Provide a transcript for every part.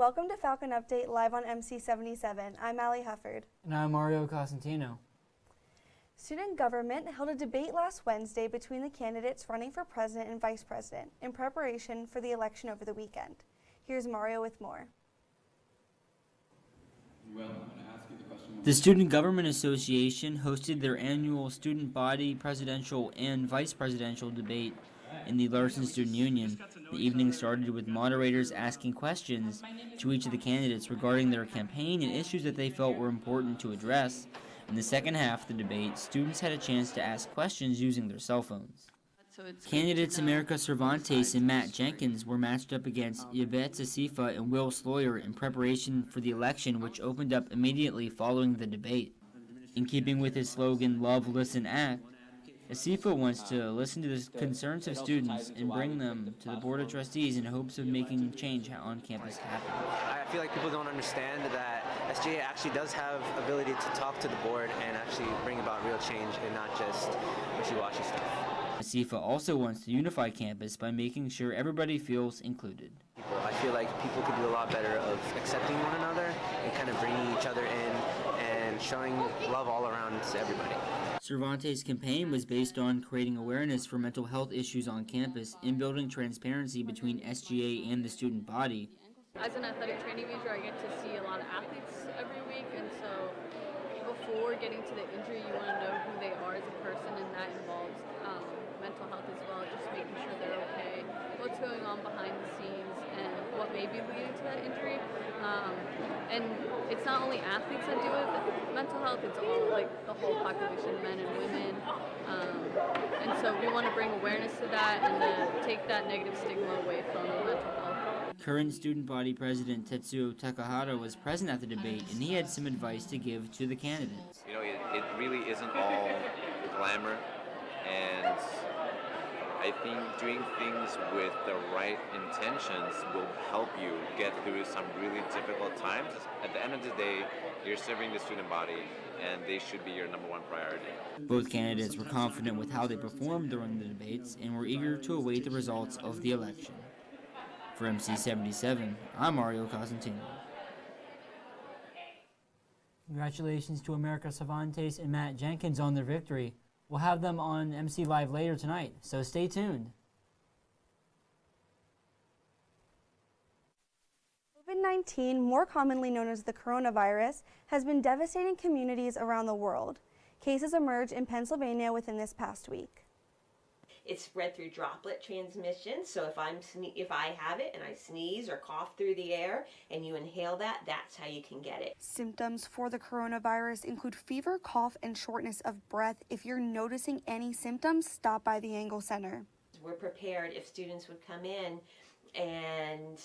welcome to Falcon Update live on MC77. I'm Allie Hufford. And I'm Mario Cosentino. Student government held a debate last Wednesday between the candidates running for president and vice president in preparation for the election over the weekend. Here's Mario with more. The Student Government Association hosted their annual student body presidential and vice presidential debate in the Larson Student Union. The evening started with moderators asking questions to each of the candidates regarding their campaign and issues that they felt were important to address. In the second half of the debate, students had a chance to ask questions using their cell phones. Candidates America Cervantes and Matt Jenkins were matched up against Yvette Asifa and Will Sloyer in preparation for the election, which opened up immediately following the debate. In keeping with his slogan, Love, Listen, Act, Asifa wants to listen to the concerns of students and bring them to the Board of Trustees in hopes of making change on campus happen. I feel like people don't understand that SGA actually does have ability to talk to the board and actually bring about real change and not just wishy-washy stuff. Asifa also wants to unify campus by making sure everybody feels included. I feel like people could do a lot better of accepting one another and kind of bringing each other in and showing love all around to everybody. Cervantes' campaign was based on creating awareness for mental health issues on campus and building transparency between SGA and the student body. As an athletic training major, I get to see a lot of athletes every week, and so before getting to the injury, you want to know who they are as a person, and that involves mental health as well, just making sure they're okay, what's going on behind the scenes, and what may be leading to that injury. And it's not only athletes that deal with mental health, it's all like the whole population, men and women. And so we want to bring awareness to that and to take that negative stigma away from mental health. Current student body president Tetsuo Takahata was present at the debate, and he had some advice to give to the candidates. You know, it really isn't all glamour, and I think doing things with the right intentions will help you get through some really difficult times. At the end of the day, you're serving the student body, and they should be your number one priority. Both candidates were confident with how they performed during the debates and were eager to await the results of the election. For MC77, I'm Mario Cosentino. Congratulations to America Cervantes and Matt Jenkins on their victory. We'll have them on MC Live later tonight, so stay tuned. COVID-19, more commonly known as the coronavirus, has been devastating communities around the world. Cases emerged in Pennsylvania within this past week. It's spread through droplet transmission, so if I have it and I sneeze or cough through the air and you inhale that, that's how you can get it. Symptoms for the coronavirus include fever, cough, and shortness of breath. If you're noticing any symptoms, stop by the Engel Center. We're prepared if students would come in and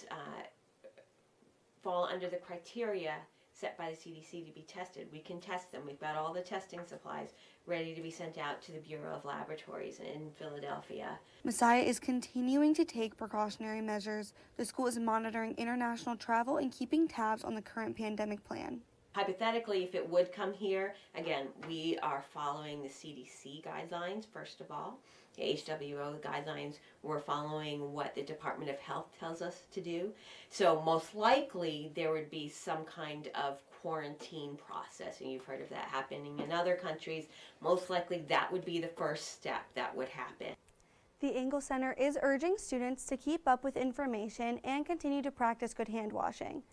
fall under the criteria set by the CDC to be tested. We can test them. We've got all the testing supplies ready to be sent out to the Bureau of Laboratories in Philadelphia. Messiah is continuing to take precautionary measures. The school is monitoring international travel and keeping tabs on the current pandemic plan. Hypothetically, if it would come here, again, we are following the CDC guidelines, first of all. The HWO guidelines, we're following what the Department of Health tells us to do. So most likely there would be some kind of quarantine process, and you've heard of that happening in other countries. Most likely that would be the first step that would happen. The Engel Center is urging students to keep up with information and continue to practice good hand washing.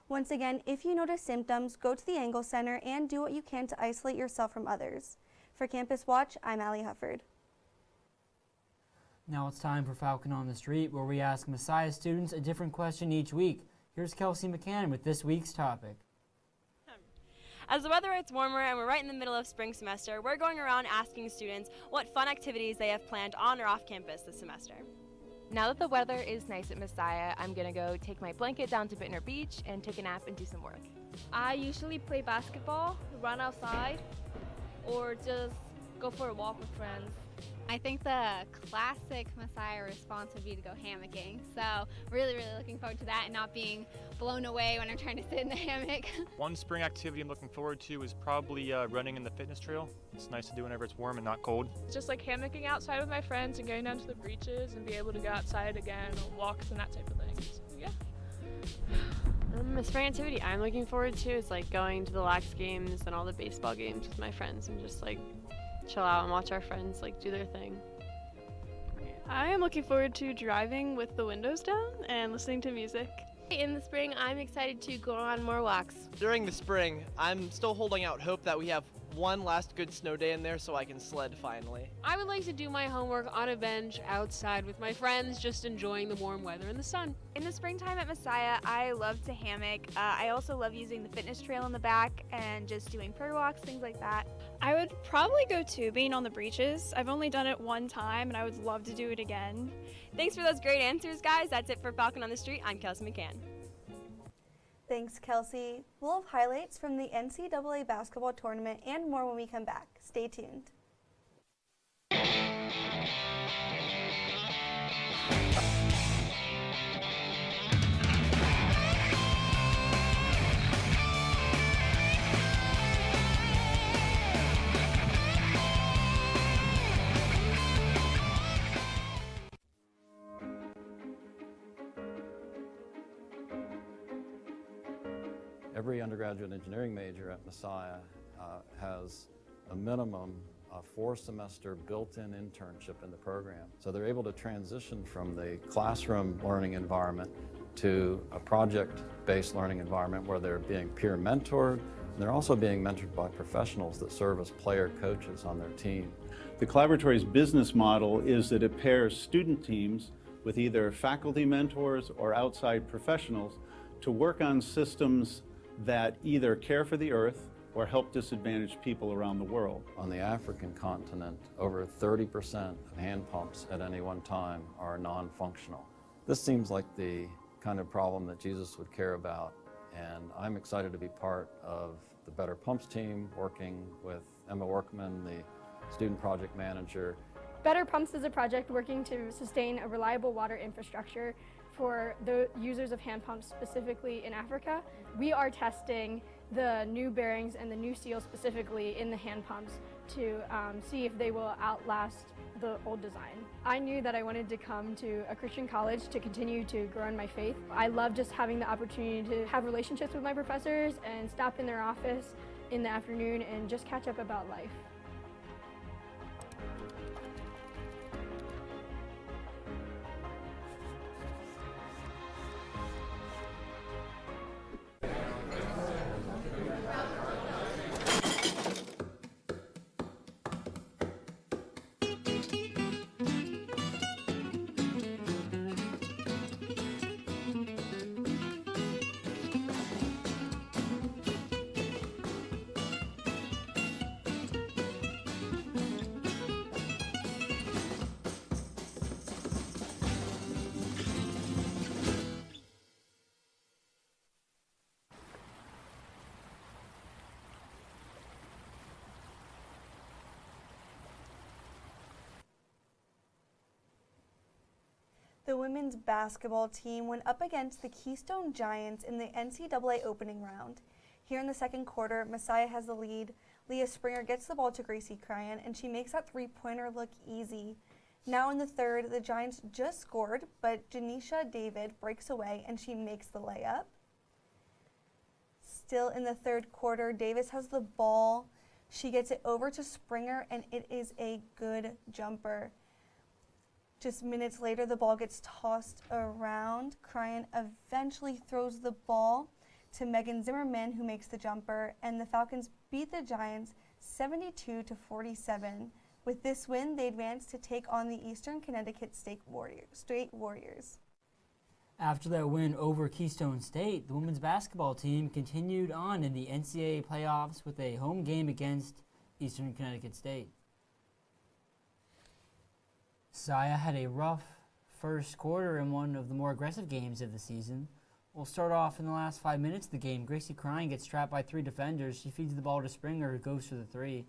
Once again, if you notice symptoms, go to the Engel Center and do what you can to isolate yourself from others. For Campus Watch, I'm Allie Hufford. Now it's time for Falcon on the Street, where we ask Messiah students a different question each week. Here's Kelsey McCann with this week's topic. As the weather gets warmer and we're right in the middle of spring semester, we're going around asking students what fun activities they have planned on or off campus this semester. Now that the weather is nice at Messiah, I'm going to go take my blanket down to Bittner Beach and take a nap and do some work. I usually play basketball, run outside, or just go for a walk with friends. I think the classic Messiah response would be to go hammocking. So really looking forward to that and not being blown away when I'm trying to sit in the hammock. One spring activity I'm looking forward to is probably running in the fitness trail. It's nice to do whenever it's warm and not cold. It's just like hammocking outside with my friends and going down to the beaches and be able to go outside again or walks and that type of thing. So, yeah. A spring activity I'm looking forward to is like going to the Lax games and all the baseball games with my friends and just like chill out and watch our friends like do their thing. I am looking forward to driving with the windows down and listening to music. In the spring, I'm excited to go on more walks. During the spring, I'm still holding out hope that we have one last good snow day in there so I can sled finally. I would like to do my homework on a bench outside with my friends, just enjoying the warm weather and the sun. In the springtime at Messiah, I love to hammock. I also love using the fitness trail in the back and just doing prayer walks, things like that. I would probably go tubing on the breeches. I've only done it one time and I would love to do it again. Thanks for those great answers, guys. That's it for Falcon on the Street. I'm Kelsey McCann. Thanks, Kelsey. We'll have highlights from the NCAA basketball tournament and more when we come back. Stay tuned. Every undergraduate engineering major at Messiah has a minimum 4-semester built-in internship in the program. So they're able to transition from the classroom learning environment to a project-based learning environment where they're being peer mentored, and they're also being mentored by professionals that serve as player coaches on their team. The Collaboratory's business model is that it pairs student teams with either faculty mentors or outside professionals to work on systems that either care for the earth or help disadvantaged people around the world. On the African continent, over 30% of hand pumps at any one time are non-functional. This seems like the kind of problem that Jesus would care about, and I'm excited to be part of the Better Pumps team, working with Emma Workman, the student project manager. Better Pumps is a project working to sustain a reliable water infrastructure for the users of hand pumps, specifically in Africa. We are testing the new bearings and the new seals specifically in the hand pumps to see if they will outlast the old design. I knew that I wanted to come to a Christian college to continue to grow in my faith. I love just having the opportunity to have relationships with my professors and stop in their office in the afternoon and just catch up about life. The women's basketball team went up against the Keystone Giants in the NCAA opening round. Here in the second quarter, Messiah has the lead. Leah Springer gets the ball to Gracie Cryan, and she makes that three-pointer look easy. Now in the third, the Giants just scored, but Janisha David breaks away, and she makes the layup. Still in the third quarter, Davis has the ball. She gets it over to Springer, and it is a good jumper. Just minutes later, the ball gets tossed around. Cryan eventually throws the ball to Megan Zimmerman, who makes the jumper, and the Falcons beat the Giants 72-47. With this win, they advance to take on the Eastern Connecticut State Warriors. After that win over Keystone State, the women's basketball team continued on in the NCAA playoffs with a home game against Eastern Connecticut State. Messiah had a rough first quarter in one of the more aggressive games of the season. We'll start off in the last 5 minutes of the game. Gracie Cryan gets trapped by 3 defenders. She feeds the ball to Springer, who goes for the 3.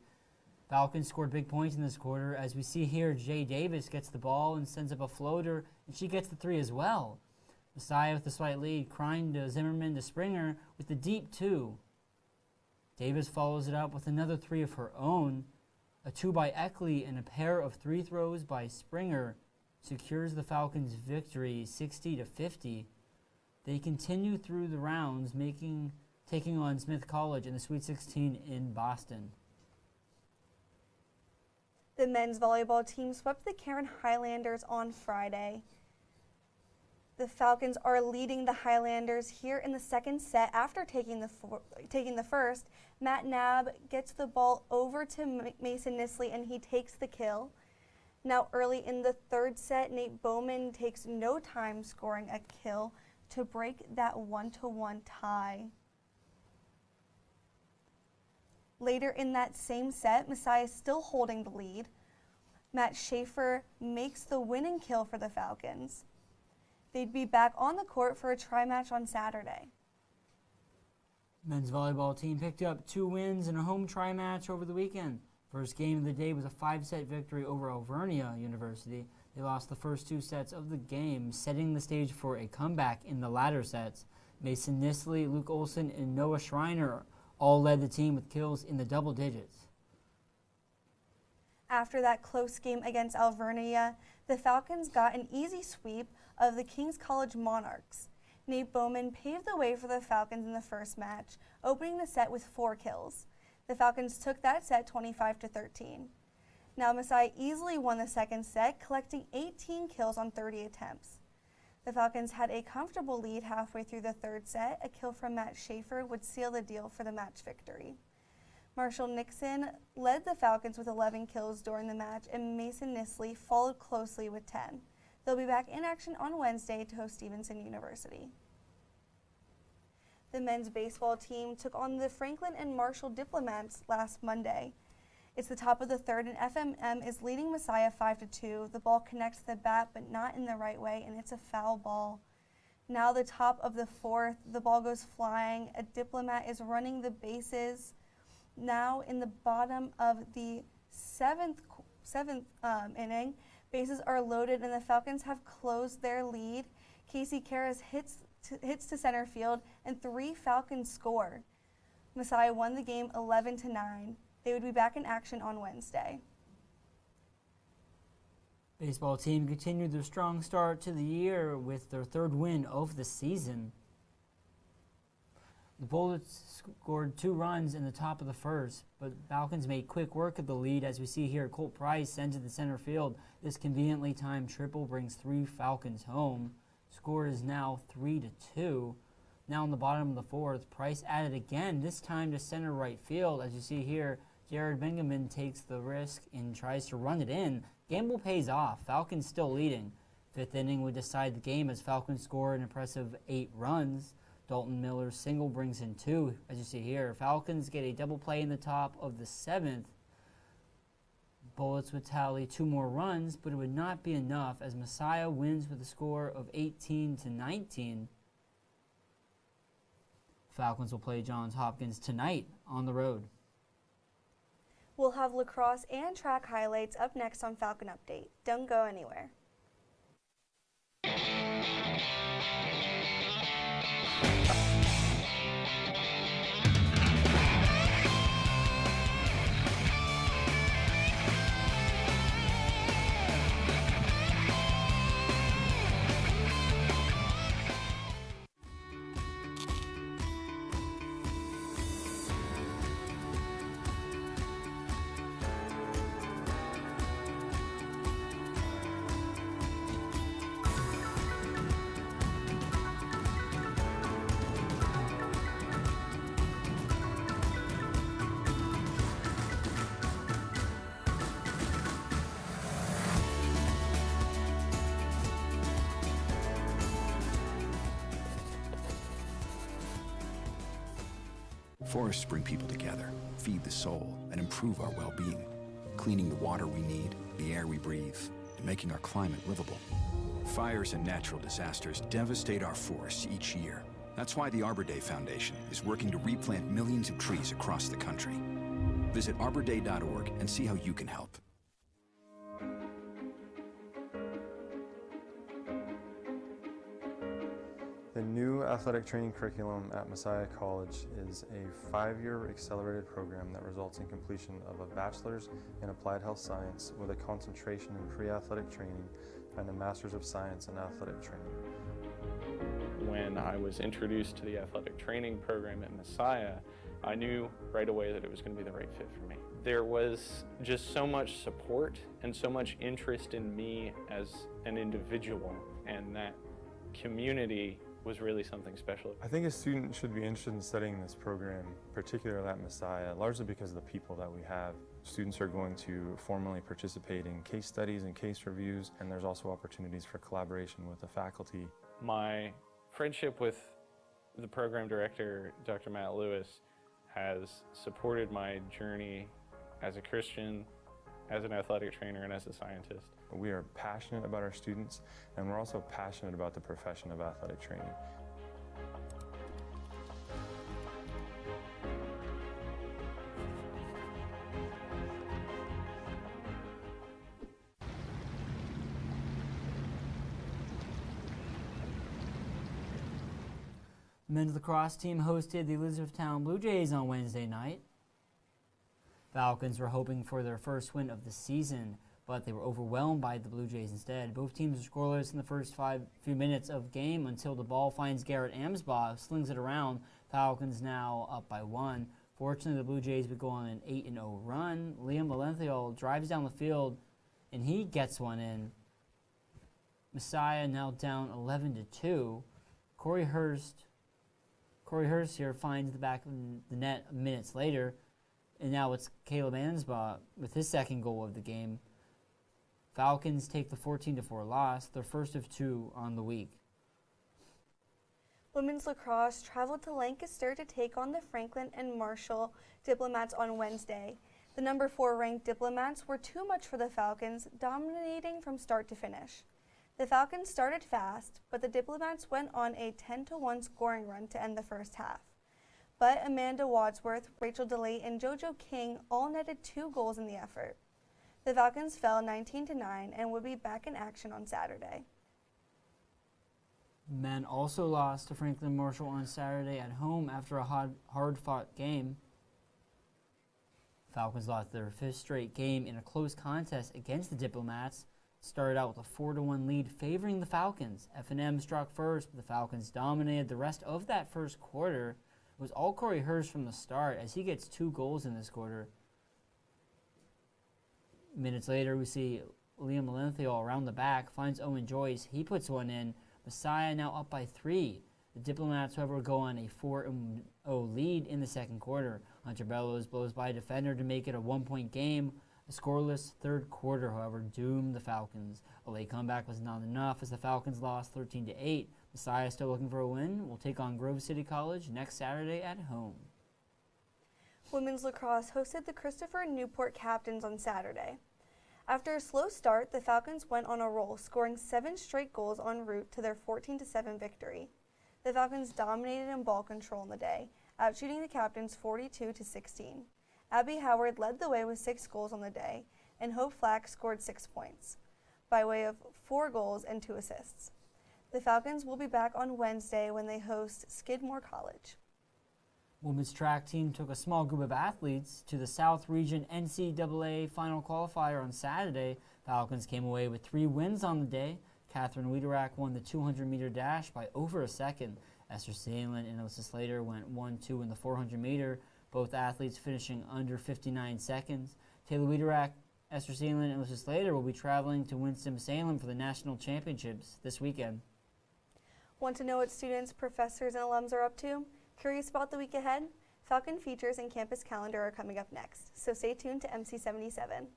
Falcons scored big points in this quarter. As we see here, Jay Davis gets the ball and sends up a floater, and she gets the 3 as well. Messiah with the slight lead. Cryan to Zimmerman to Springer with the deep 2. Davis follows it up with another 3 of her own. A 2 by Eckley and a pair of 3 throws by Springer secures the Falcons' victory 60-50. They continue through the rounds, taking on Smith College in the Sweet 16 in Boston. The men's volleyball team swept the Cairn Highlanders on Friday. The Falcons are leading the Highlanders here in the second set after taking the first. Matt Knabb gets the ball over to Mason Nisley and he takes the kill. Now early in the third set, Nate Bowman takes no time scoring a kill to break that 1-1 tie. Later in that same set, Messiah is still holding the lead. Matt Schaefer makes the winning kill for the Falcons. They'd be back on the court for a tri-match on Saturday. Men's volleyball team picked up 2 wins and a home tri-match over the weekend. First game of the day was a 5-set victory over Alvernia University. They lost the first 2 sets of the game, setting the stage for a comeback in the latter sets. Mason Nisley, Luke Olson, and Noah Schreiner all led the team with kills in the double digits. After that close game against Alvernia, the Falcons got an easy sweep of the King's College Monarchs. Nate Bowman paved the way for the Falcons in the first match, opening the set with 4 kills. The Falcons took that set 25-13. Now Messiah easily won the second set, collecting 18 kills on 30 attempts. The Falcons had a comfortable lead halfway through the third set. A kill from Matt Schaefer would seal the deal for the match victory. Marshall Nixon led the Falcons with 11 kills during the match, and Mason Nisley followed closely with 10. They'll be back in action on Wednesday to host Stevenson University. The men's baseball team took on the Franklin and Marshall Diplomats last Monday. It's the top of the third, and FMM is leading Messiah 5-2. The ball connects the bat, but not in the right way, and it's a foul ball. Now the top of the fourth, the ball goes flying. A Diplomat is running the bases. Now in the bottom of the seventh inning, bases are loaded, and the Falcons have closed their lead. Casey Karras hits to center field, and 3 Falcons score. Messiah won the game 11-9. They would be back in action on Wednesday. Baseball team continued their strong start to the year with their 3rd win of the season. The Bullets scored 2 runs in the top of the first, but Falcons made quick work of the lead. As we see here, Colt Price sends to the center field. This conveniently timed triple brings 3 Falcons home. Score is now 3-2. Now in the bottom of the fourth, Price added again, this time to center right field. As you see here, Jared Bingaman takes the risk and tries to run it in. Gamble pays off. Falcons still leading. 5th inning would decide the game as Falcons score an impressive 8 runs. Dalton Miller's single brings in 2, as you see here. Falcons get a double play in the top of the 7th. Bullets would tally 2 more runs, but it would not be enough as Messiah wins with a score of 18-19. Falcons will play Johns Hopkins tonight on the road. We'll have lacrosse and track highlights up next on Falcon Update. Don't go anywhere. Forests bring people together, feed the soul, and improve our well-being, cleaning the water we need, the air we breathe, and making our climate livable. Fires and natural disasters devastate our forests each year. That's why the Arbor Day Foundation is working to replant millions of trees across the country. Visit arborday.org and see how you can help. The new athletic training curriculum at Messiah College is a 5-year accelerated program that results in completion of a bachelor's in applied health science with a concentration in pre-athletic training and a master's of science in athletic training. when I was introduced to the athletic training program at Messiah, I knew right away that it was going to be the right fit for me. There was just so much support and so much interest in me as an individual, and that community was really something special. I think a student should be interested in studying this program, particularly at Messiah, largely because of the people that we have. Students are going to formally participate in case studies and case reviews, and there's also opportunities for collaboration with the faculty. My friendship with the program director, Dr. Matt Lewis, has supported my journey as a Christian, as an athletic trainer, and as a scientist. We are passionate about our students, and we're also passionate about the profession of athletic training. The men's lacrosse team hosted the Elizabethtown Blue Jays on Wednesday night. Falcons were hoping for their first win of the season, but they were overwhelmed by the Blue Jays instead. Both teams were scoreless in the first few minutes of game until the ball finds Garrett Amsbaugh, slings it around. Falcons now up by 1. Fortunately, the Blue Jays would go on an 8-0 run. Liam Valenthal drives down the field, and he gets one in. Messiah now down 11-2. Corey Hurst here finds the back of the net minutes later, and now it's Caleb Amsbaugh with his second goal of the game. Falcons take the 14-4 loss, their first of 2 on the week. Women's lacrosse traveled to Lancaster to take on the Franklin and Marshall Diplomats on Wednesday. The number 4 ranked Diplomats were too much for the Falcons, dominating from start to finish. The Falcons started fast, but the Diplomats went on a 10-1 scoring run to end the first half. But Amanda Wadsworth, Rachel DeLay, and JoJo King all netted 2 goals in the effort. The Falcons fell 19-9 and would be back in action on Saturday. Men also lost to Franklin Marshall on Saturday at home after a hard-fought game. Falcons lost their 5th straight game in a close contest against the Diplomats. Started out with a 4-1 lead favoring the Falcons. F&M struck first, but the Falcons dominated the rest of that first quarter. It was all Corey Hurst from the start as he gets 2 goals in this quarter. Minutes later, we see Liam Valenthal around the back, finds Owen Joyce. He puts one in. Messiah now up by 3. The Diplomats, however, go on a 4-0 lead in the second quarter. Hunter Bellows blows by a defender to make it a 1-point game. A scoreless third quarter, however, doomed the Falcons. A late comeback was not enough as the Falcons lost 13-8. Messiah still looking for a win. Will take on Grove City College next Saturday at home. Women's lacrosse hosted the Christopher Newport Captains on Saturday. After a slow start, the Falcons went on a roll, scoring 7 straight goals en route to their 14-7 victory. The Falcons dominated in ball control in the day, outshooting the Captains 42-16. Abby Howard led the way with 6 goals on the day, and Hope Flack scored 6 points, by way of 4 goals and 2 assists. The Falcons will be back on Wednesday when they host Skidmore College. Women's track team took a small group of athletes to the South Region NCAA final qualifier on Saturday. Falcons came away with 3 wins on the day. Catherine Wiederack won the 200-meter dash by over a second. Esther Sandlin and Alyssa Slater went 1-2 in the 400-meter, both athletes finishing under 59 seconds. Taylor Wiederack, Esther Sandlin, and Alyssa Slater will be traveling to Winston-Salem for the national championships this weekend. Want to know what students, professors, and alums are up to? Curious about the week ahead? Falcon features and campus calendar are coming up next, so stay tuned to MC77.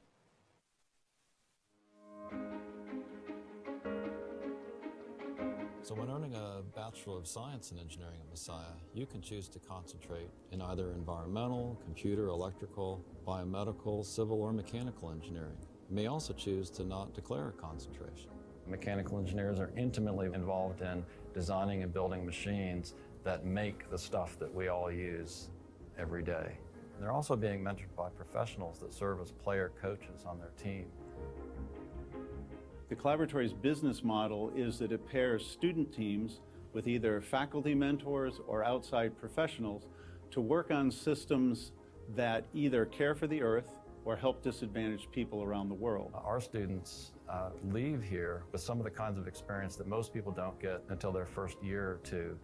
So when earning a Bachelor of Science in Engineering at Messiah, you can choose to concentrate in either environmental, computer, electrical, biomedical, civil, or mechanical engineering. You may also choose to not declare a concentration. Mechanical engineers are intimately involved in designing and building machines that make the stuff that we all use every day. They're also being mentored by professionals that serve as player coaches on their team. The Collaboratory's business model is that it pairs student teams with either faculty mentors or outside professionals to work on systems that either care for the earth or help disadvantaged people around the world. Our students leave here with some of the kinds of experience that most people don't get until their first year or two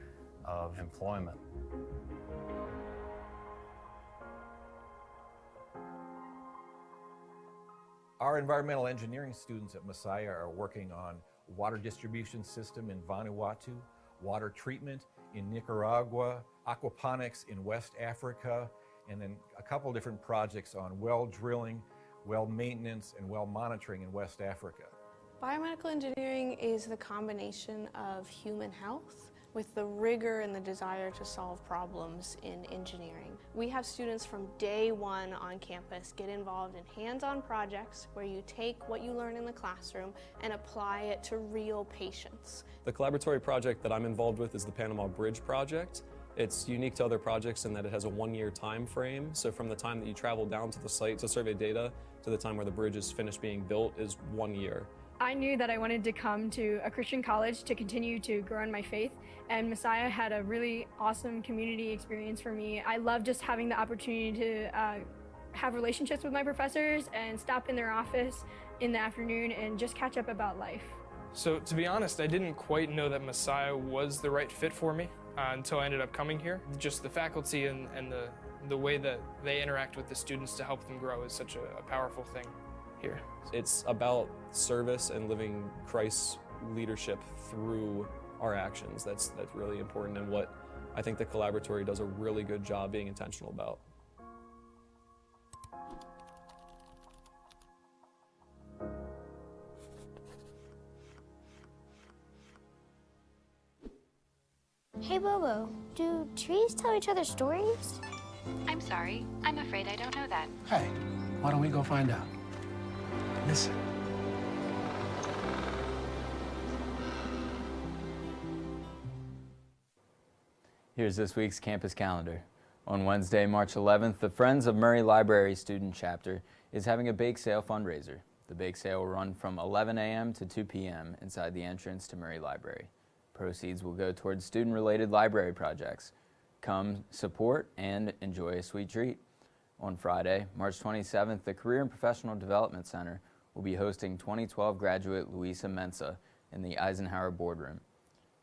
of employment. Our environmental engineering students at Messiah are working on water distribution system in Vanuatu, water treatment in Nicaragua, aquaponics in West Africa, and then a couple different projects on well drilling, well maintenance, and well monitoring in West Africa. Biomedical engineering is the combination of human health with the rigor and the desire to solve problems in engineering. We have students from day one on campus get involved in hands-on projects where you take what you learn in the classroom and apply it to real patients. The collaboratory project that I'm involved with is the Panama Bridge project. It's unique to other projects in that it has a 1-year time frame. So from the time that you travel down to the site to survey data to the time where the bridge is finished being built is 1 year. I knew that I wanted to come to a Christian college to continue to grow in my faith, and Messiah had a really awesome community experience for me. I love just having the opportunity to have relationships with my professors and stop in their office in the afternoon and just catch up about life. So to be honest, I didn't quite know that Messiah was the right fit for me until I ended up coming here. Just the faculty and the way that they interact with the students to help them grow is such a powerful thing here. It's about service and living Christ's leadership through our actions. That's really important, and what I think the collaboratory does a really good job being intentional about. Hey Bobo, do trees tell each other stories? I'm sorry. I'm afraid I don't know that. Hey, why don't we go find out? Listen. Here's this week's campus calendar. On Wednesday, March 11th, the Friends of Murray Library Student Chapter is having a bake sale fundraiser. The bake sale will run from 11 a.m. to 2 p.m. inside the entrance to Murray Library. Proceeds will go towards student-related library projects. Come support and enjoy a sweet treat. On Friday, March 27th, the Career and Professional Development Center will be hosting 2012 graduate Louisa Mensa in the Eisenhower Boardroom.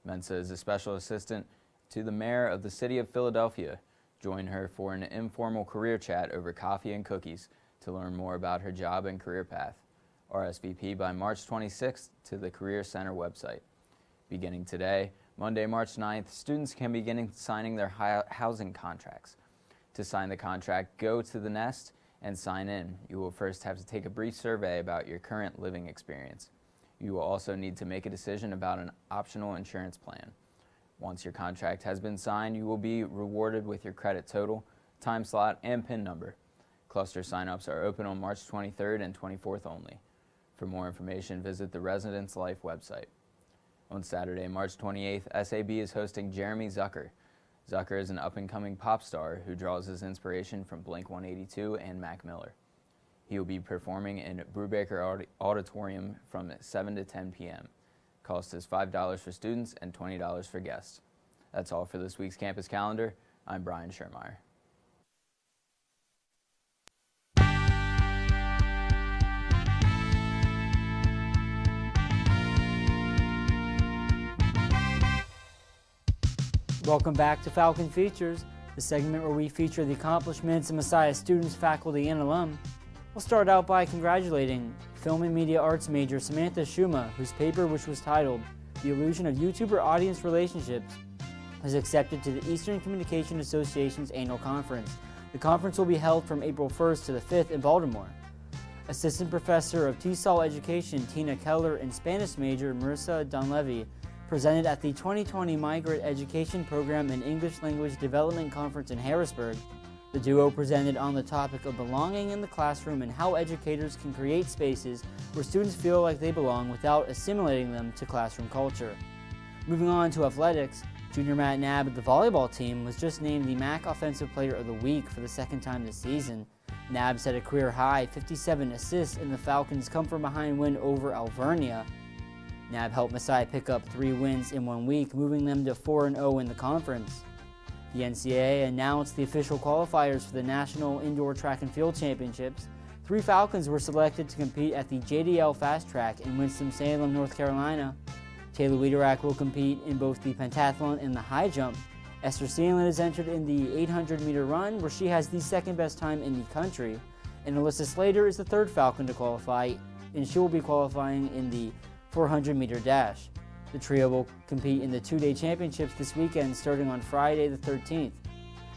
Mensa is a special assistant to the mayor of the city of Philadelphia. Join her for an informal career chat over coffee and cookies to learn more about her job and career path. RSVP by March 26th to the Career Center website. Beginning today, Monday, March 9th, students can begin signing their housing contracts. To sign the contract, go to the Nest and sign in. You will first have to take a brief survey about your current living experience. You will also need to make a decision about an optional insurance plan. Once your contract has been signed, you will be rewarded with your credit total, time slot, and PIN number. Cluster signups are open on March 23rd and 24th only. For more information, visit the Residence Life website. On Saturday, March 28th, SAB is hosting Jeremy Zucker. Zucker is an up-and-coming pop star who draws his inspiration from Blink-182 and Mac Miller. He will be performing in Brubaker Auditorium from 7 to 10 p.m. Cost is $5 for students and $20 for guests. That's all for this week's campus calendar. I'm Brian Schermeyer. Welcome back to Falcon Features, the segment where we feature the accomplishments of Messiah students, faculty, and alum. We'll start out by congratulating Film and Media Arts major Samantha Schuma, whose paper, which was titled The Illusion of YouTuber Audience Relationships, was accepted to the Eastern Communication Association's annual conference. The conference will be held from April 1st to the 5th in Baltimore. Assistant Professor of TESOL Education Tina Keller and Spanish major Marissa Donlevy presented at the 2020 Migrant Education Program and English Language Development Conference in Harrisburg. The duo presented on the topic of belonging in the classroom and how educators can create spaces where students feel like they belong without assimilating them to classroom culture. Moving on to athletics, junior Matt Knabb of the volleyball team was just named the MAC Offensive Player of the Week for the second time this season. Knabb set a career-high 57 assists in the Falcons' come-from-behind win over Alvernia. Knabb helped Messiah pick up 3 wins in 1 week, moving them to 4-0 in the conference. The NCAA announced the official qualifiers for the National Indoor Track and Field Championships. 3 Falcons were selected to compete at the JDL Fast Track in Winston-Salem, North Carolina. Taylor Wiederack will compete in both the pentathlon and the high jump. Esther Seelan is entered in the 800-meter run, where she has the second best time in the country. And Alyssa Slater is the 3rd Falcon to qualify, and she will be qualifying in the 400-meter dash. The trio will compete in the 2-day championships this weekend, starting on Friday the 13th.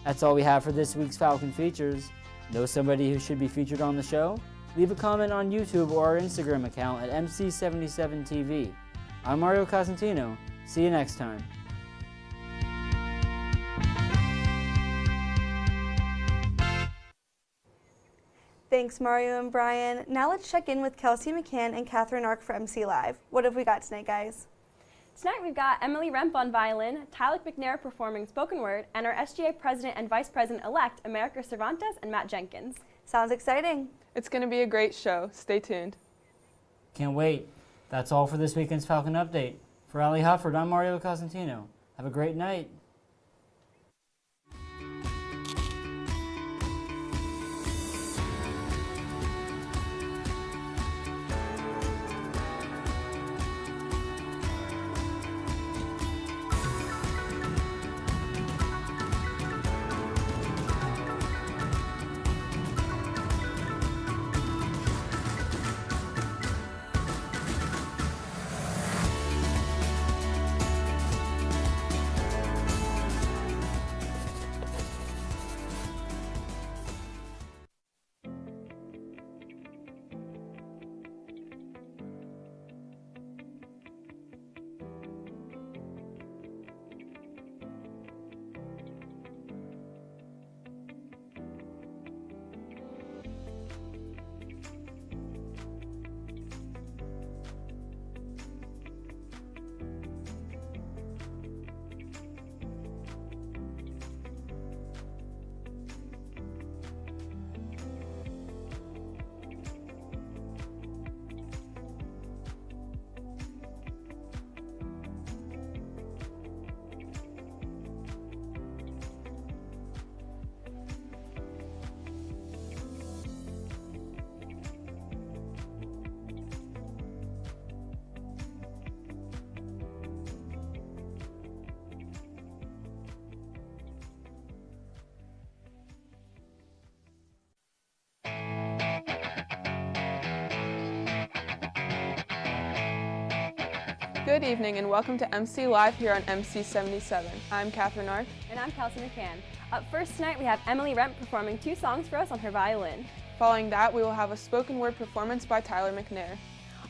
That's all we have for this week's Falcon Features. Know somebody who should be featured on the show? Leave a comment on YouTube or our Instagram account at MC77TV. I'm Mario Cosentino. See you next time. Thanks, Mario and Brian. Now let's check in with Kelsey McCann and Catherine Ark for MC Live. What have we got tonight, guys? Tonight we've got Emily Remp on violin, Tyler McNair performing spoken word, and our SGA President and Vice President-elect, America Cervantes and Matt Jenkins. Sounds exciting. It's going to be a great show. Stay tuned. Can't wait. That's all for this weekend's Falcon Update. For Ali Hufford, I'm Mario Cosentino. Have a great night. Good evening and welcome to MC Live here on MC77. I'm Catherine Ark. And I'm Kelsey McCann. Up first tonight we have Emily Remp performing 2 songs for us on her violin. Following that, we will have a spoken word performance by Tyler McNair.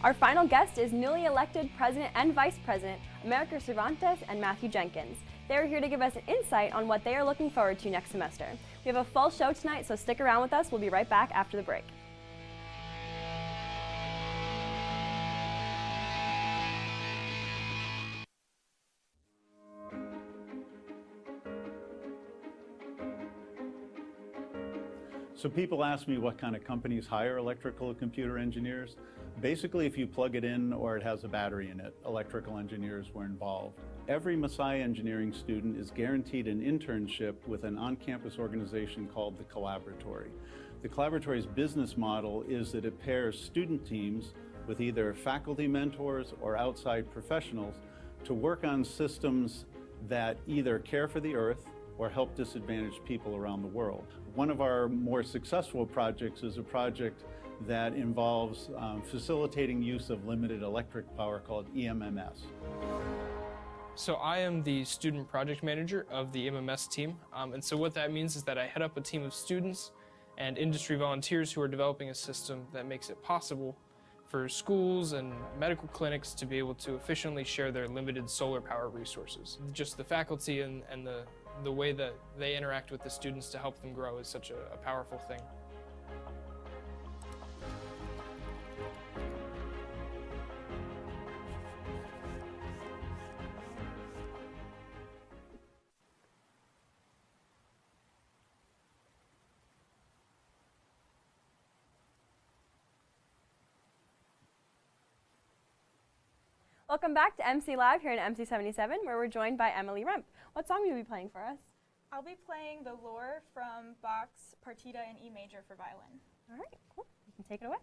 Our final guest is newly elected President and Vice President, America Cervantes and Matthew Jenkins. They are here to give us an insight on what they are looking forward to next semester. We have a full show tonight, so stick around with us. We'll be right back after the break. So people ask me what kind of companies hire electrical and computer engineers. Basically, if you plug it in or it has a battery in it, electrical engineers were involved. Every Messiah engineering student is guaranteed an internship with an on-campus organization called the Collaboratory. The Collaboratory's business model is that it pairs student teams with either faculty mentors or outside professionals to work on systems that either care for the earth or help disadvantaged people around the world. One of our more successful projects is a project that involves facilitating use of limited electric power called EMMS. So I am the student project manager of the EMMS team, and so what that means is that I head up a team of students and industry volunteers who are developing a system that makes it possible for schools and medical clinics to be able to efficiently share their limited solar power resources. Just the faculty and the way that they interact with the students to help them grow is such a powerful thing. Welcome back to MC Live here in MC77, where we're joined by Emily Remp. What song will you be playing for us? I'll be playing the Lore from Bach's Partita in E major for violin. All right, cool. You can take it away.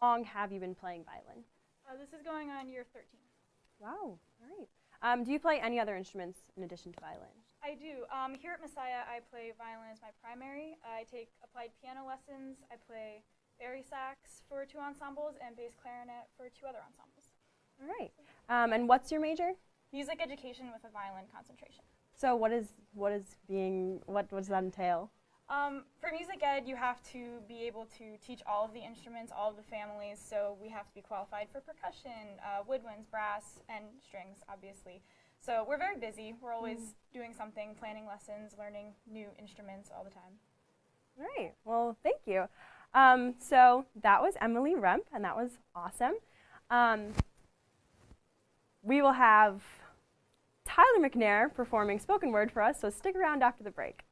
long have you been playing violin? This is going on year 13. Wow, all right. Do you play any other instruments in addition to violin? I do. Here at Messiah, I play violin as my primary. I take applied piano lessons. I play bari sax for 2 ensembles and bass clarinet for 2 other ensembles. All right. And what's your major? Music education with a violin concentration. So what does that entail? For music ed, you have to be able to teach all of the instruments, all of the families, so we have to be qualified for percussion, woodwinds, brass, and strings, obviously. So we're very busy. We're always doing something, planning lessons, learning new instruments all the time. All right. Well, thank you. So that was Emily Remp, and that was awesome. We will have Tyler McNair performing spoken word for us, so stick around after the break.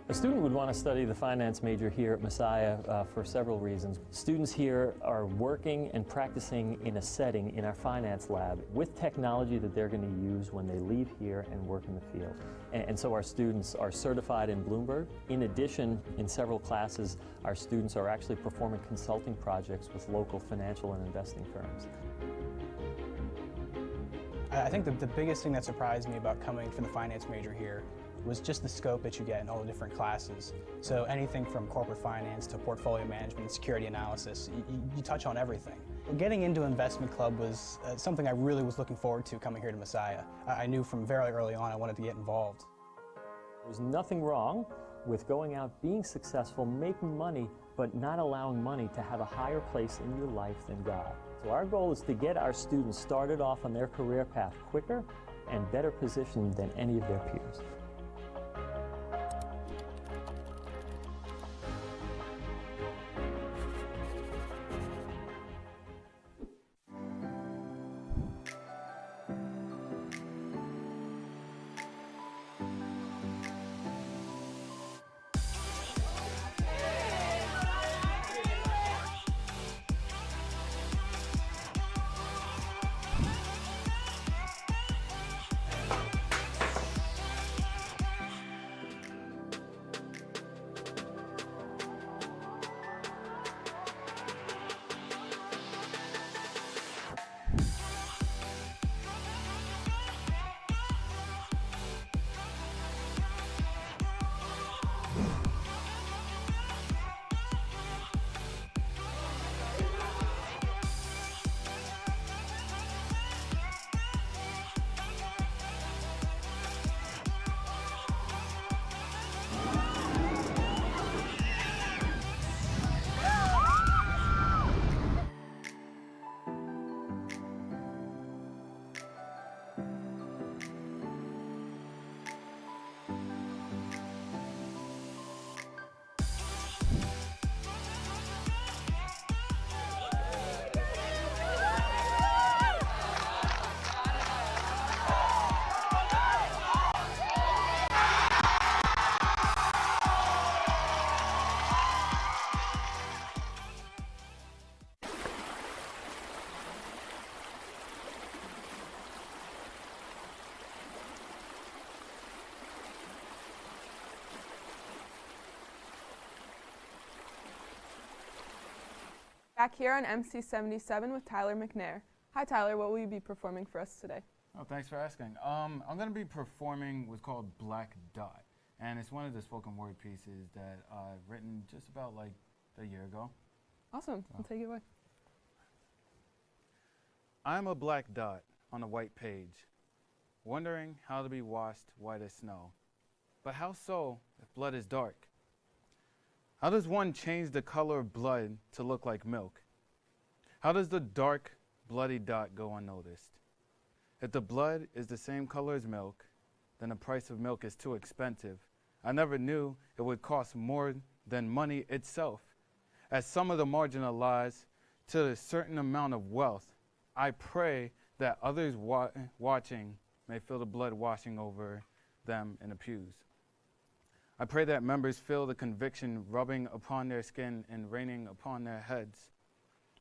A student would want to study the finance major here at Messiah for several reasons. Students here are working and practicing in a setting in our finance lab with technology that they're going to use when they leave here and work in the field. And so our students are certified in Bloomberg. In addition, in several classes, our students are actually performing consulting projects with local financial and investing firms. I think the biggest thing that surprised me about coming for the finance major here was just the scope that you get in all the different classes. So anything from corporate finance to portfolio management, security analysis, you touch on everything. Getting into investment club was something I really was looking forward to coming here to Messiah. I knew from very early on I wanted to get involved. There's nothing wrong with going out, being successful, making money, but not allowing money to have a higher place in your life than God. So our goal is to get our students started off on their career path quicker and better positioned than any of their peers. Back here on MC 77 with Tyler McNair. Hi Tyler, what will you be performing for us today? Oh, thanks for asking. I'm going to be performing what's called Black Dot, and it's one of the spoken word pieces that I've written just about like a year ago. Awesome, I'll take it away. I'm a black dot on a white page, wondering how to be washed white as snow. But how so if blood is dark? How does one change the color of blood to look like milk? How does the dark, bloody dot go unnoticed? If the blood is the same color as milk, then the price of milk is too expensive. I never knew it would cost more than money itself. As some of the marginalized to a certain amount of wealth, I pray that others watching may feel the blood washing over them in the pews. I pray that members feel the conviction rubbing upon their skin and raining upon their heads.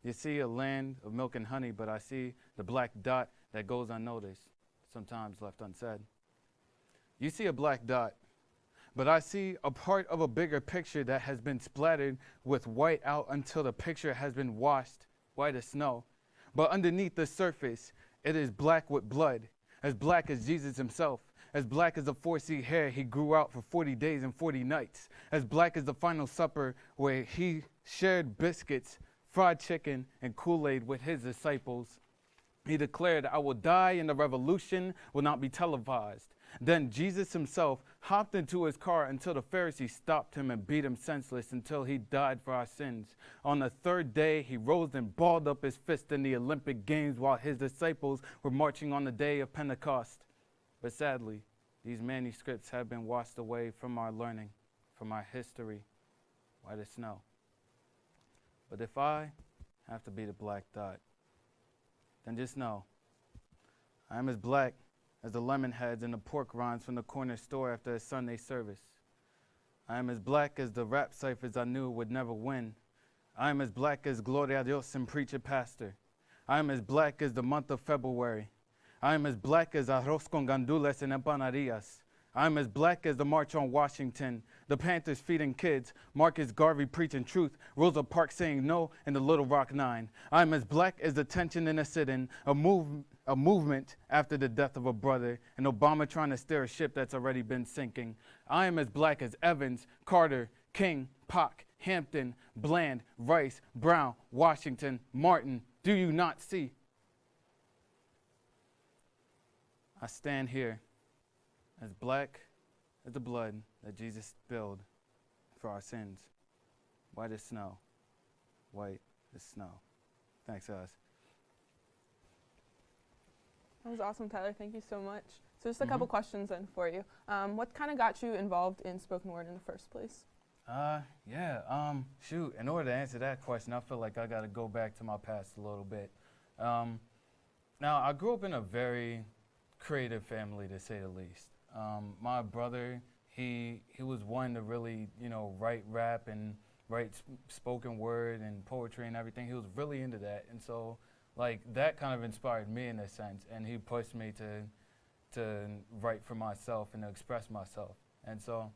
You see a land of milk and honey, but I see the black dot that goes unnoticed, sometimes left unsaid. You see a black dot, but I see a part of a bigger picture that has been splattered with white out until the picture has been washed white as snow. But underneath the surface, it is black with blood, as black as Jesus himself, as black as the 4C hair he grew out for 40 days and 40 nights, as black as the final supper where he shared biscuits, fried chicken, and Kool-Aid with his disciples. He declared, I will die and the revolution will not be televised. Then Jesus himself hopped into his car until the Pharisees stopped him and beat him senseless until he died for our sins. On the third day, he rose and balled up his fist in the Olympic Games while his disciples were marching on the day of Pentecost. But sadly, these manuscripts have been washed away from our learning, from our history, white as snow. But if I have to be the black dot, then just know I am as black as the lemon heads and the pork rinds from the corner store after a Sunday service. I am as black as the rap ciphers I knew would never win. I am as black as Gloria a Dios and Preacher Pastor. I am as black as the month of February. I am as black as arroz con gandules and empanadillas. I am as black as the March on Washington, the Panthers feeding kids, Marcus Garvey preaching truth, Rosa Parks saying no, and the Little Rock Nine. I am as black as the tension in a sit-in, a movement after the death of a brother, and Obama trying to steer a ship that's already been sinking. I am as black as Evans, Carter, King, Pac, Hampton, Bland, Rice, Brown, Washington, Martin. Do you not see? I stand here as black as the blood that Jesus spilled for our sins. White as snow. White as snow. Thanks, guys. That was awesome, Tyler. Thank you so much. So just a couple questions then for you. What kind of got you involved in spoken word in the first place? Shoot, in order to answer that question, I feel like I got to go back to my past a little bit. Now, I grew up in a very creative family, to say the least. My brother, he was one to really, write rap and write spoken word and poetry and everything. He was really into that. And so, that kind of inspired me in a sense. And he pushed me to write for myself and to express myself. And so,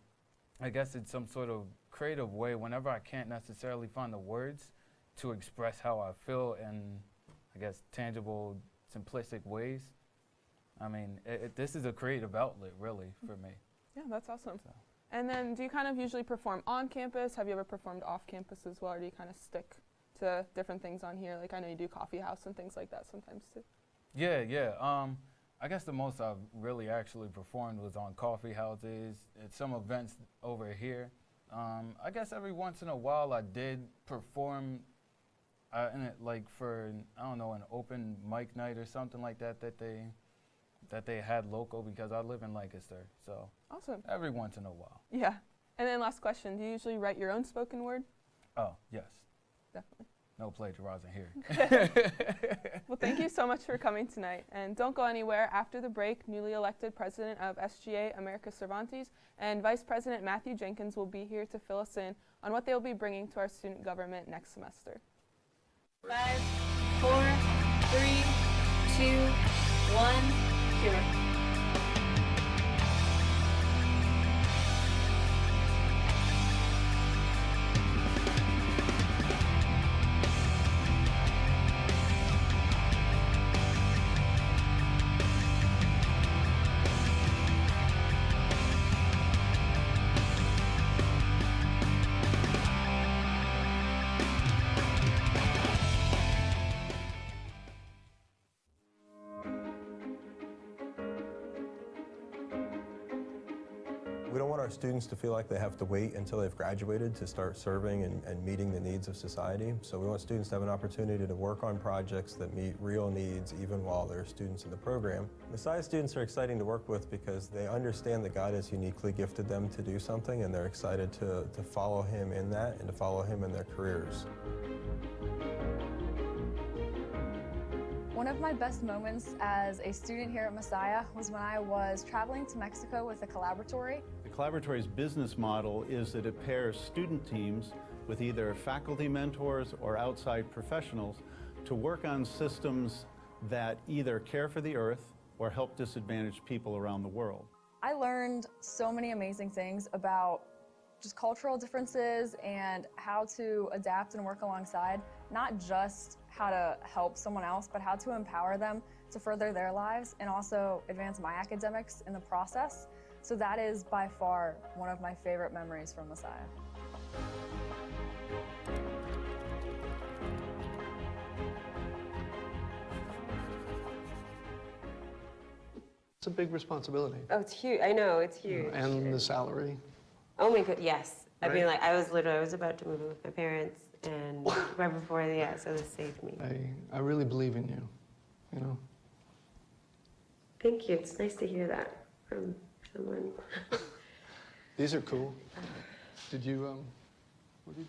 I guess it's some sort of creative way whenever I can't necessarily find the words to express how I feel in, I guess, tangible, simplistic ways. I mean, this is a creative outlet, really, for me. Yeah, that's awesome. So. And then do you kind of usually perform on campus? Have you ever performed off campus as well, or do you kind of stick to different things on here? Like I know you do coffee house and things like that sometimes too. Yeah. I guess the most I've really actually performed was on coffee houses, at some events over here. I guess every once in a while I did perform in it, for, I don't know, an open mic night or something like that they had local, because I live in Lancaster, so awesome. Every once in a while. Yeah. And then last question, do you usually write your own spoken word? Oh, yes. Definitely. No plagiarizing here. Well, thank you so much for coming tonight. And don't go anywhere. After the break, newly elected president of SGA Americas Cervantes and Vice President Matthew Jenkins will be here to fill us in on what they will be bringing to our student government next semester. 5, 4, 3, 2, 1. Here. We don't want our students to feel like they have to wait until they've graduated to start serving and meeting the needs of society. So we want students to have an opportunity to work on projects that meet real needs even while they're students in the program. Messiah students are exciting to work with because they understand that God has uniquely gifted them to do something, and they're excited to follow Him in that and to follow Him in their careers. One of my best moments as a student here at Messiah was when I was traveling to Mexico with a collaboratory. The collaboratory's business model is that it pairs student teams with either faculty mentors or outside professionals to work on systems that either care for the earth or help disadvantaged people around the world. I learned so many amazing things about just cultural differences and how to adapt and work alongside, not just how to help someone else, but how to empower them to further their lives and also advance my academics in the process. So that is by far one of my favorite memories from Messiah. It's a big responsibility. Oh, it's huge. I know, it's huge. And the salary. Oh my god, yes. I mean, Right? like, I was about to move in with my parents, and right before, yeah, so this saved me. I really believe in you, you know? Thank you. It's nice to hear that from someone. These are cool. Did you, what did you?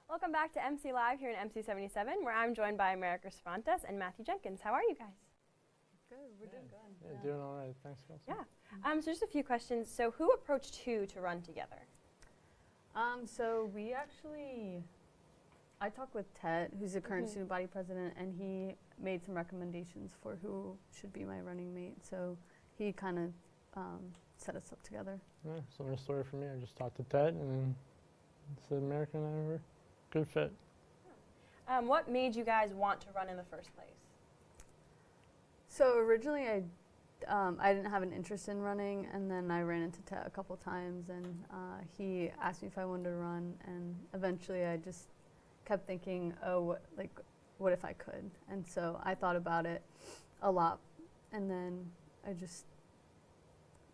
Welcome back to MC Live here in MC 77, where I'm joined by America Cervantes and Matthew Jenkins. How are you guys? Good, we're doing good. Yeah, doing all right. Thanks, Kelsey. Yeah. So just a few questions. So who approached who to run together? So we actually, I talked with Ted, who's the current student body president, and he made some recommendations for who should be my running mate. So he kind of set us up together. Yeah, similar story for me. I just talked to Ted, and then said America and I were a good fit. What made you guys want to run in the first place? So originally I didn't have an interest in running, and then I ran into Ted a couple times, and he asked me if I wanted to run, and eventually I just kept thinking, oh, what if I could? And so I thought about it a lot, and then I just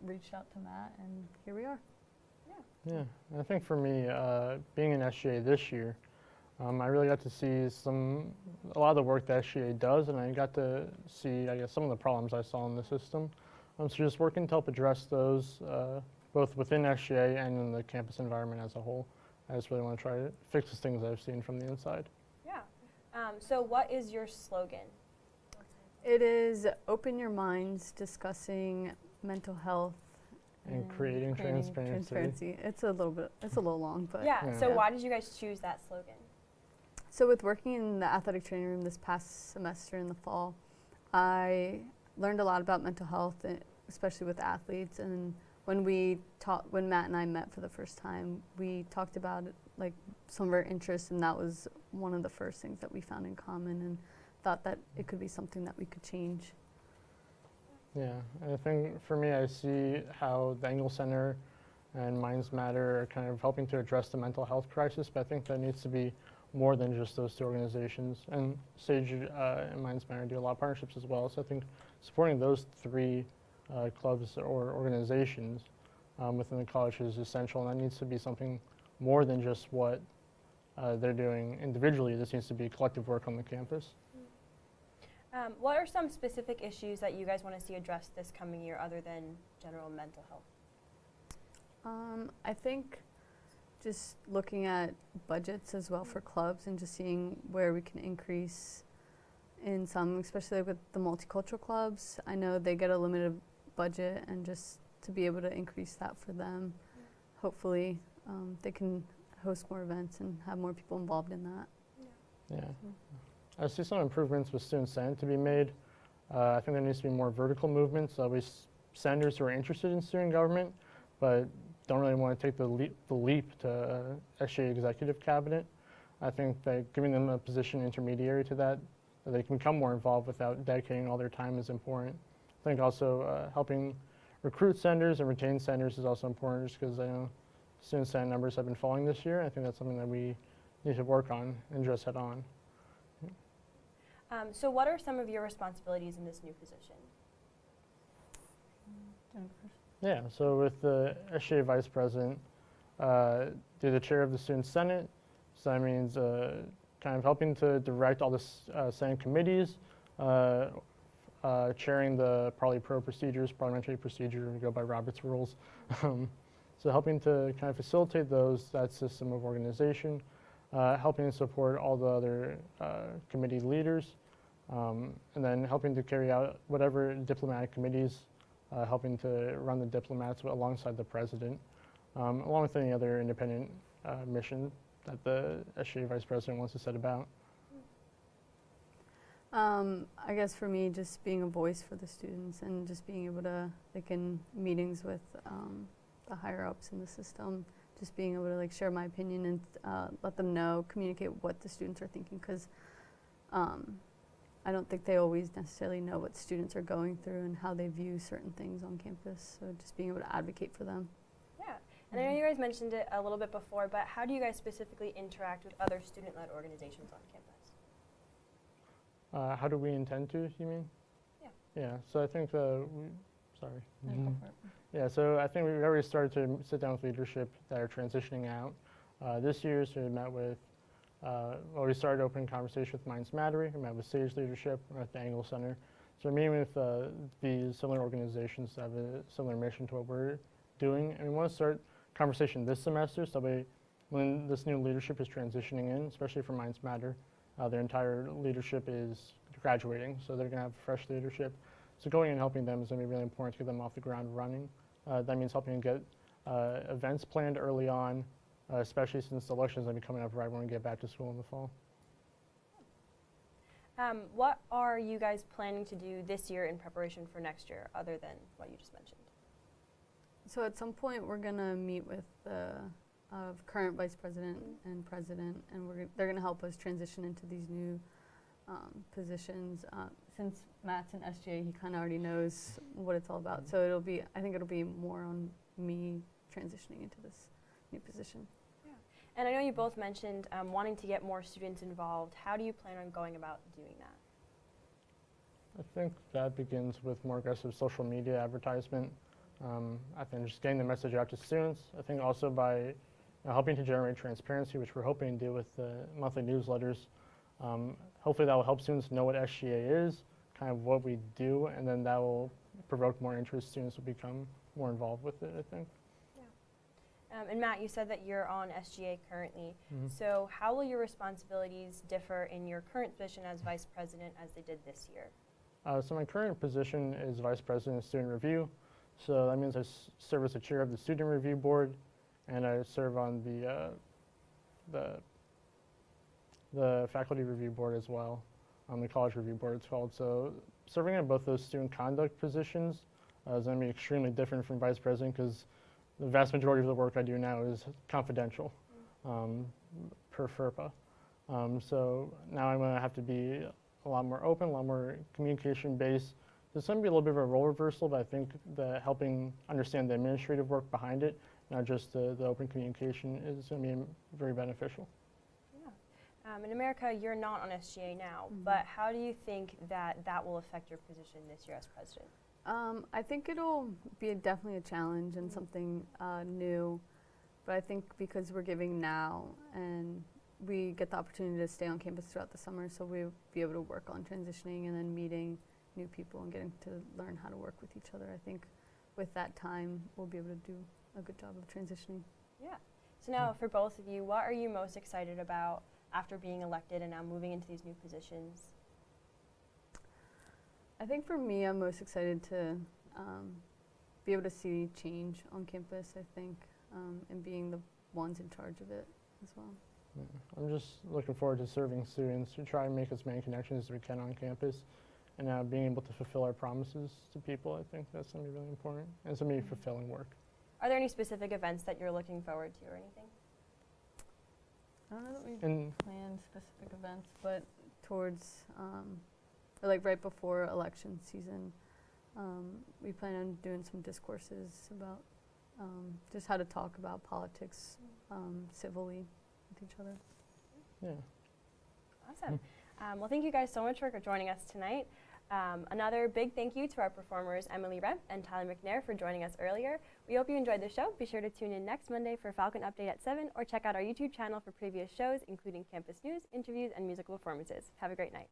reached out to Matt, and here we are. Yeah, I think for me, being in SGA this year, I really got to see a lot of the work that SGA does, and I got to see, I guess, some of the problems I saw in the system. So just working to help address those, both within SGA and in the campus environment as a whole. I just really want to try to fix the things I've seen from the inside. Yeah. So what is your slogan? It is open your minds, discussing mental health. And creating transparency. It's a little long, but. Yeah, so why did you guys choose that slogan? So with working in the athletic training room this past semester in the fall, I learned a lot about mental health, especially with athletes. And when Matt and I met for the first time, we talked about like some of our interests, and that was one of the first things that we found in common, and thought that it could be something that we could change. Yeah, I think for me, I see how the Engel Center and Minds Matter are kind of helping to address the mental health crisis, but I think that needs to be more than just those two organizations. And Sage and Minds Matter do a lot of partnerships as well, so I think supporting those three clubs or organizations within the college is essential, and that needs to be something more than just what they're doing individually. This needs to be collective work on the campus. What are some specific issues that you guys want to see addressed this coming year other than general mental health? I think just looking at budgets as well for clubs and just seeing where we can increase in some, especially with the multicultural clubs. I know they get a limited budget, and just to be able to increase that for them, hopefully they can host more events and have more people involved in that. Yeah. I see some improvements with Student Senate to be made. I think there needs to be more vertical movements. We senators who are interested in student government, but don't really want to take the leap to SGA executive cabinet. I think that giving them a position intermediary to that they can become more involved without dedicating all their time is important. I think also helping recruit senators and retain senators is also important, just because I know Student Senate numbers have been falling this year. I think that's something that we need to work on and address head on. So what are some of your responsibilities in this new position? Yeah, so with the SGA Vice President, do the chair of the Student Senate. So that means kind of helping to direct all the Senate committees, chairing the parliamentary procedure, we go by Robert's rules. So helping to kind of facilitate that system of organization, helping to support all the other committee leaders, and then helping to carry out whatever diplomatic committees, helping to run the diplomats alongside the president, along with any other independent mission that the SGA Vice President wants to set about. I guess for me, just being a voice for the students and just being able to, like in meetings with the higher ups in the system, just being able to like share my opinion and let them know, communicate what the students are thinking, because I don't think they always necessarily know what students are going through and how they view certain things on campus. So just being able to advocate for them. Yeah, and I know you guys mentioned it a little bit before, but how do you guys specifically interact with other student-led organizations on campus? How do we intend to, you mean? Yeah. Yeah, so I think Yeah, so I think we've already started to sit down with leadership that are transitioning out. This year, so we met with, we started open conversation with Minds Matter, we met with SAGE leadership, we're at the Engel Center. So we're meeting with these similar organizations that have a similar mission to what we're doing, and we want to start conversation this semester, so when this new leadership is transitioning in, especially for Minds Matter, their entire leadership is graduating, so they're going to have fresh leadership. So going and helping them is going to be really important to get them off the ground running. That means helping get events planned early on, especially since the election is going to be coming up right when we get back to school in the fall. What are you guys planning to do this year in preparation for next year, other than what you just mentioned? So at some point, we're going to meet with the current vice president and president, and they're going to help us transition into these new positions. Since Matt's in SGA, he kind of already knows what it's all about. So I think it'll be more on me transitioning into this new position. Yeah. And I know you both mentioned wanting to get more students involved. How do you plan on going about doing that? I think that begins with more aggressive social media advertisement. I think just getting the message out to students. I think also by helping to generate transparency, which we're hoping to do with the monthly newsletters. Hopefully that will help students know what SGA is, kind of what we do, and then that will provoke more interest. Students will become more involved with it, I think. Yeah. And Matt, you said that you're on SGA currently. Mm-hmm. So how will your responsibilities differ in your current position as vice president as they did this year? So my current position is vice president of student review. So that means I serve as the chair of the student review board, and I serve on the faculty review board as well, on the college review board it's called. So serving in both those student conduct positions is going to be extremely different from vice president, because the vast majority of the work I do now is confidential per FERPA. So now I'm going to have to be a lot more open, a lot more communication based. There's going to be a little bit of a role reversal, but I think helping understand the administrative work behind it, not just the open communication, is going to be very beneficial. In America, you're not on SGA now, but how do you think that will affect your position this year as president? I think it'll be definitely a challenge and something new, but I think because we're giving now and we get the opportunity to stay on campus throughout the summer, so we'll be able to work on transitioning and then meeting new people and getting to learn how to work with each other. I think with that time, we'll be able to do a good job of transitioning. Yeah. So now for both of you, what are you most excited about after being elected and now moving into these new positions? I think for me, I'm most excited to be able to see change on campus, I think, and being the ones in charge of it as well. Yeah. I'm just looking forward to serving students, to try and make as many connections as we can on campus, and being able to fulfill our promises to people. I think that's going to be really important, and it's going to be fulfilling work. Are there any specific events that you're looking forward to or anything? I don't know that we've planned specific events, but towards, or like right before election season, we plan on doing some discourses about just how to talk about politics civilly with each other. Yeah. Awesome. Well, thank you guys so much for joining us tonight. Another big thank you to our performers Emily Rep and Tyler McNair for joining us earlier. We hope you enjoyed the show. Be sure to tune in next Monday for Falcon Update at 7 or check out our YouTube channel for previous shows, including campus news, interviews, and musical performances. Have a great night.